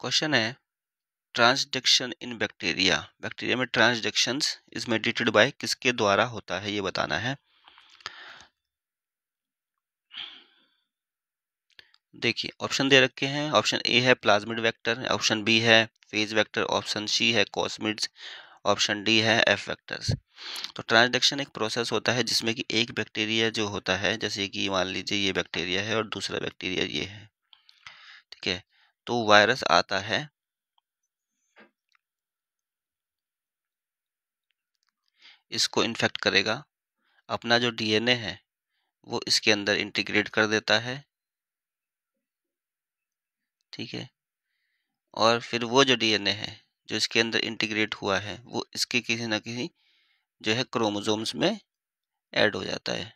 Question है transduction इन bacteria. Bacteria में ट्रांसडक्शंस is mediated bye किसके द्वारा होता है ये बताना है। देखिए ऑप्शन दे रखे हैं। ऑप्शन ए है प्लाज्मिड वेक्टर, ऑप्शन बी है फेज वेक्टर, ऑप्शन सी है कॉस्मिड्स, ऑप्शन डी है एफ वेक्टर्स। तो ट्रांसडक्शन एक प्रोसेस होता है जिसमें कि एक बैक्टीरिया जो होता है, जैसे कि मान लीजिए ये बैक्टीरिया है और दूसरा बैक्टीरिया ये है, ठीक है। तो वायरस आता है, इसको इन्फेक्ट करेगा, अपना जो डीएनए है वो इसके अंदर इंटीग्रेट कर देता है, ठीक है। और फिर वो जो डीएनए है जो इसके अंदर इंटीग्रेट हुआ है वो इसके किसी ना किसी जो है क्रोमोसोम्स में ऐड हो जाता है।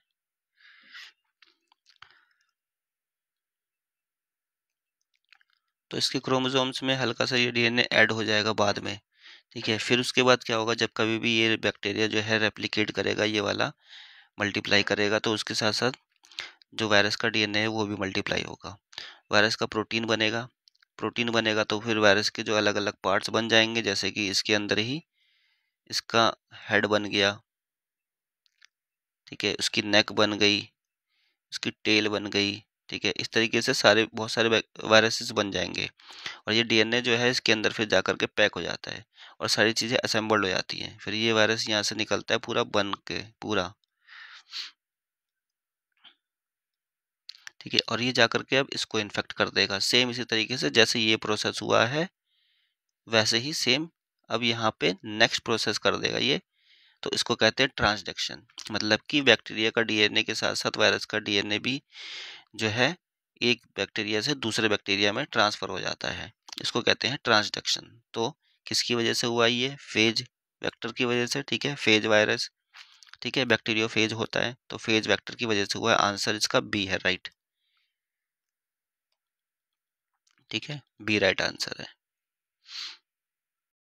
तो इसके क्रोमोसोम्स में हल्का सा ये डीएनए ऐड हो जाएगा बाद में, ठीक है। फिर उसके बाद क्या होगा, जब कभी भी ये बैक्टीरिया जो है रेप्लिकेट करेगा, ये वाला मल्टीप्लाई करेगा, तो उसके साथ साथ जो वायरस का डीएनए है वो भी मल्टीप्लाई होगा। वायरस का प्रोटीन बनेगा, प्रोटीन बनेगा तो फिर वायरस के जो अलग अलग पार्ट्स बन जाएंगे, जैसे कि इसके अंदर ही इसका हेड बन गया, ठीक है, उसकी नेक बन गई, उसकी टेल बन गई, ठीक है। इस तरीके से सारे बहुत सारे वायरसेस बन जाएंगे और ये डीएनए जो है इसके अंदर फिर जाकर के पैक हो जाता है और सारी चीज़ें असेंबल्ड हो जाती हैं। फिर ये वायरस यहाँ से निकलता है पूरा बन के पूरा, ठीक है। और ये जाकर के अब इसको इन्फेक्ट कर देगा, सेम इसी तरीके से जैसे ये प्रोसेस हुआ है वैसे ही सेम अब यहाँ पे नेक्स्ट प्रोसेस कर देगा ये। तो इसको कहते हैं ट्रांसडक्शन, मतलब कि बैक्टीरिया का डीएनए के साथ साथ वायरस का डीएनए भी जो है एक बैक्टीरिया से दूसरे बैक्टीरिया में ट्रांसफर हो जाता है। इसको कहते हैं ट्रांसडक्शन। तो किसकी वजह से हुआ ये, फेज वेक्टर की वजह से, ठीक है, फेज वायरस, ठीक है, बैक्टीरियोफेज होता है तो फेज वेक्टर की वजह से हुआ है। आंसर इसका बी है, राइट, ठीक है, बी राइट आंसर है।